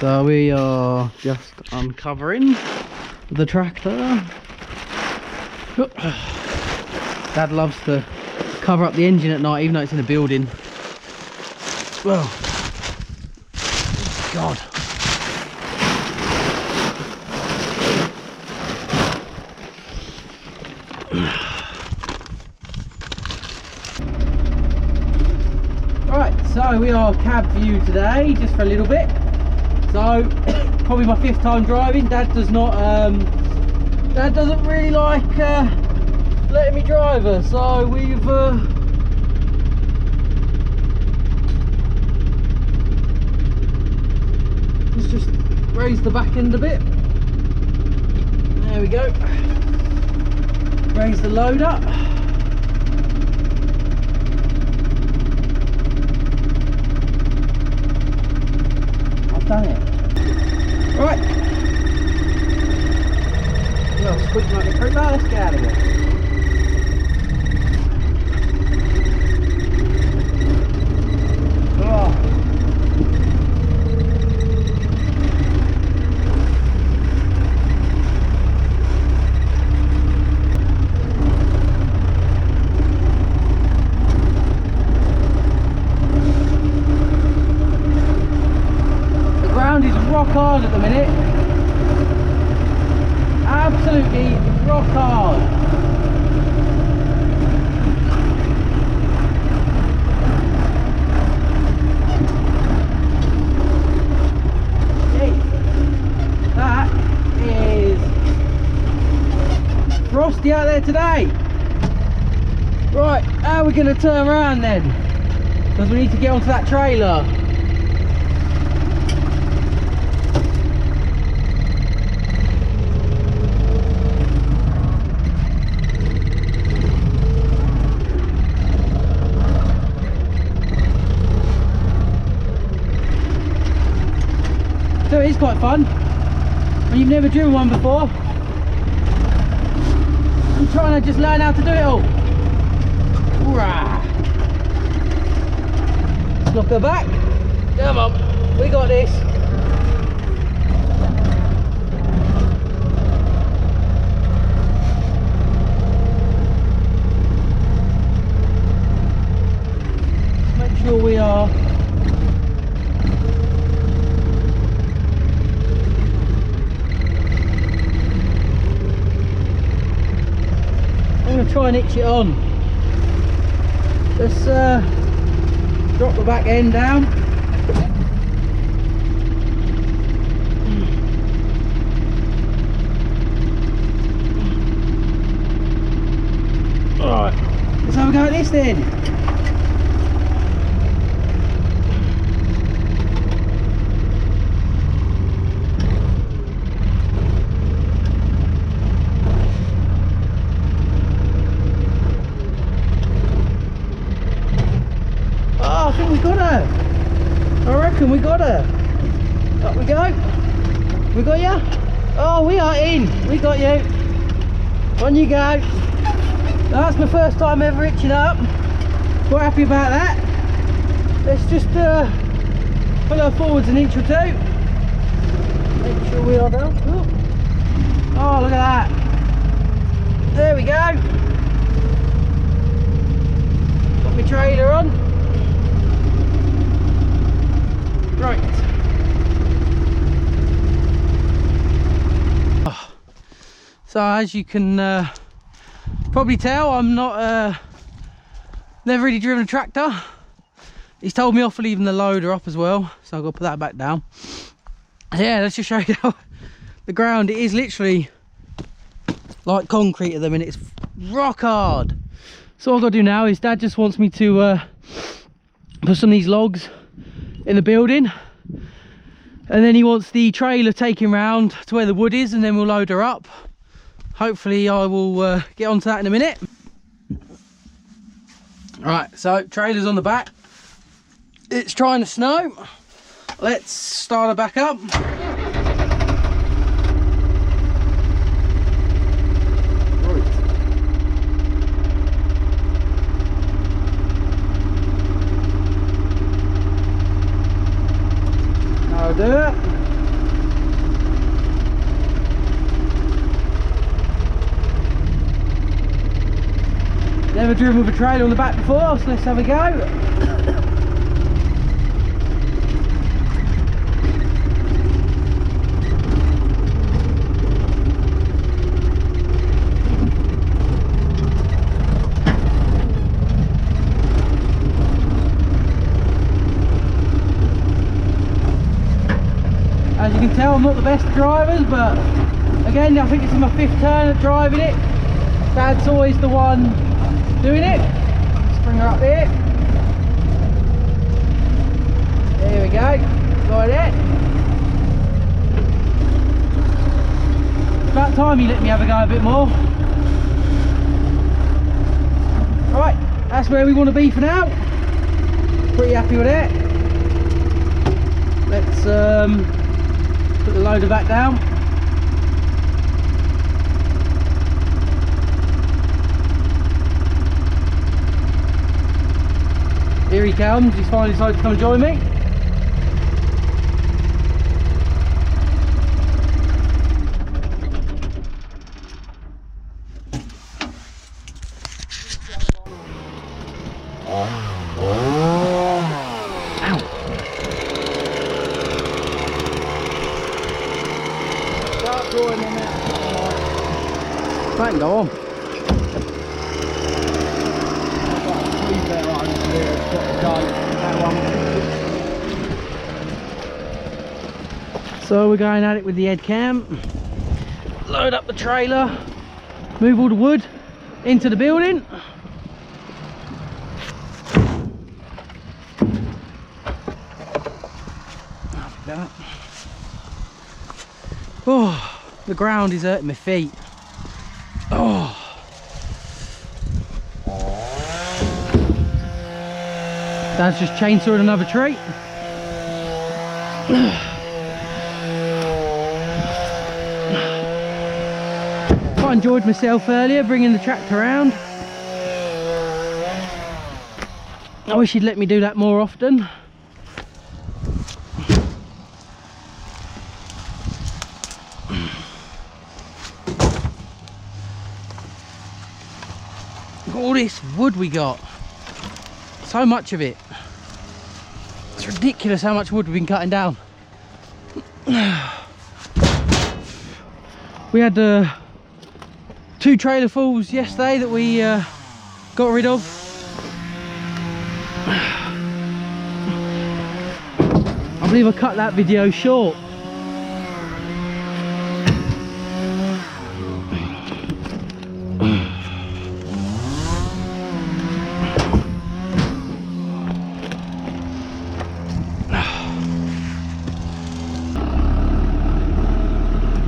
So we are just uncovering the tractor. Dad loves to cover up the engine at night, even though it's in a building. Well, God. Right, so we are cab view today, just for a little bit. So probably my 5th time driving. Dad does not Dad doesn't really like letting me drive her, so we've let's just raise the back end a bit. There we go. Raise the load up. Done it. Right. Well, squeak like a creep. Let's get out of here. Oh. Rock hard at the minute, absolutely rock hard. That is frosty out there today. Right, how are we going to turn around then? Because we need to get onto that trailer. So it is quite fun when you've never driven one before. I'm trying to just learn how to do it all. Hoorah! Look her back. Come on, we got this. Make sure we are try and hitch it on. Let's drop the back end down. Alright, let's have a go at this then. I think we got her. I reckon we got her. Up we go. We got you? Oh, we are in. We got you. On you go. That's my first time ever hitching up. Quite happy about that. Let's just pull her forwards an inch or two. Make sure we are down. Oh, look at that. There we go. Got my trailer on. Right. Oh. So as you can probably tell, I'm not never really driven a tractor. He's told me off for leaving the loader up as well, so I've got to put that back down. Yeah, let's just show you how the ground, it is literally like concrete at the minute. It's rock hard. So all I've got to do now is Dad just wants me to put some of these logs in the building, and then he wants the trailer taken round to where the wood is, and then we'll load her up. Hopefully I will get onto that in a minute. Right, so trailer's on the back. It's trying to snow. Let's start her back up. Do it. Never driven with a trailer on the back before, so let's have a go. As you can tell, I'm not the best of drivers, but again, I think this is my 5th turn at driving it. Dad's always the one doing it. Let's bring her up here. There we go, like that. About time you let me have a go a bit more. Right, that's where we want to be for now. Pretty happy with that. Let's put the loader back down. Here he comes, he's finally decided to come and join me. Start drawing them out. Right, go on. So we're going at it with the head cam. Load up the trailer, move all the wood into the building. Like that. Oh, the ground is hurting my feet. Oh. Dad's just chainsawed another tree. I enjoyed myself earlier bringing the tractor around. I wish he'd let me do that more often. Look at all this wood we got. So much of it. It's ridiculous how much wood we've been cutting down. We had 2 trailer fulls yesterday that we got rid of. I believe I cut that video short.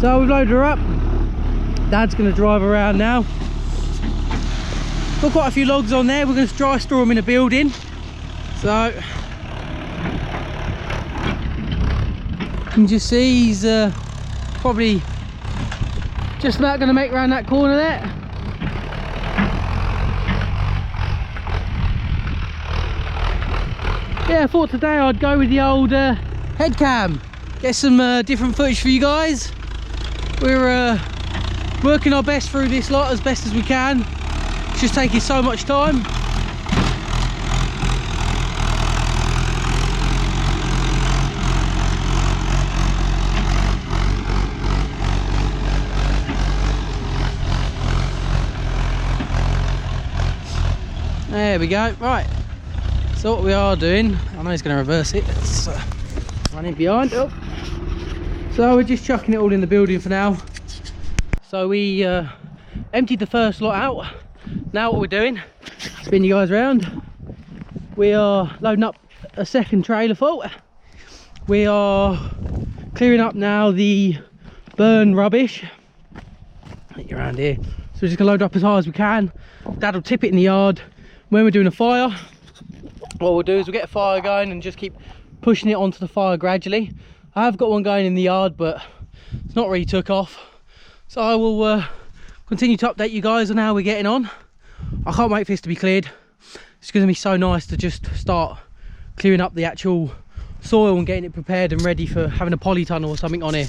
So we've loaded her up. Dad's going to drive around now. Got quite a few logs on there. We're going to dry store them in a building. So you can just see he's probably just about going to make around that corner there. Yeah, I thought today I'd go with the old head cam. Get some different footage for you guys. We're working our best through this lot as best as we can. It's just taking so much time. There we go. Right, so what we are doing, I know he's going to reverse it. Let's run in behind. Oh. So we're just chucking it all in the building for now. So we emptied the first lot out. Now what we're doing, spin you guys around, we are loading up a second trailer full. We are clearing up now the burn rubbish. Get you around here. So we're just gonna load up as high as we can. Dad will tip it in the yard. When we're doing a fire, what we'll do is we'll get a fire going and just keep pushing it onto the fire gradually. I have got one going in the yard, but it's not really took off. So I will continue to update you guys on how we're getting on. I can't wait for this to be cleared. It's going to be so nice to just start clearing up the actual soil and getting it prepared and ready for having a polytunnel or something on here.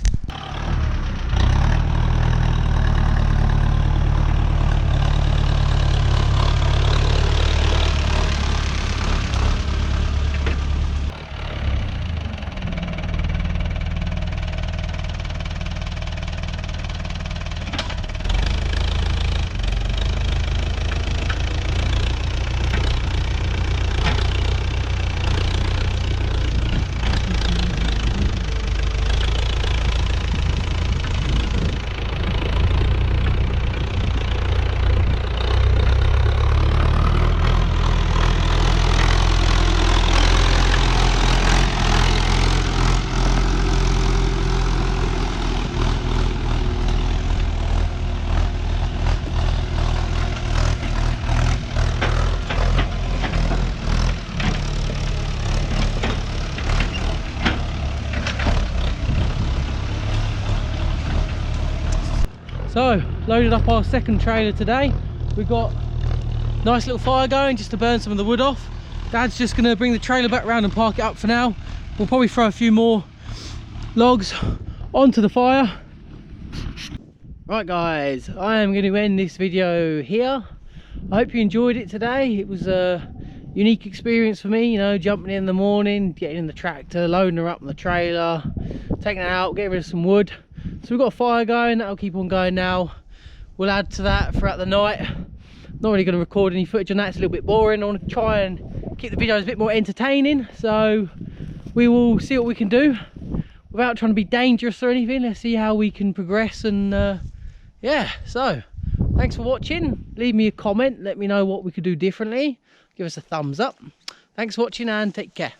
So, loaded up our second trailer today. We've got a nice little fire going just to burn some of the wood off. Dad's just going to bring the trailer back around and park it up for now. We'll probably throw a few more logs onto the fire. Right guys, I am going to end this video here. I hope you enjoyed it today. It was a unique experience for me, you know, jumping in the morning, getting in the tractor, loading her up on the trailer, taking it out, getting rid of some wood. So we've got a fire going, that'll keep on going now. We'll add to that throughout the night. Not really going to record any footage on that, it's a little bit boring. I want to try and keep the videos a bit more entertaining, so we will see what we can do without trying to be dangerous or anything. Let's see how we can progress. And yeah, so thanks for watching. Leave me a comment, let me know what we could do differently. Give us a thumbs up. Thanks for watching and take care.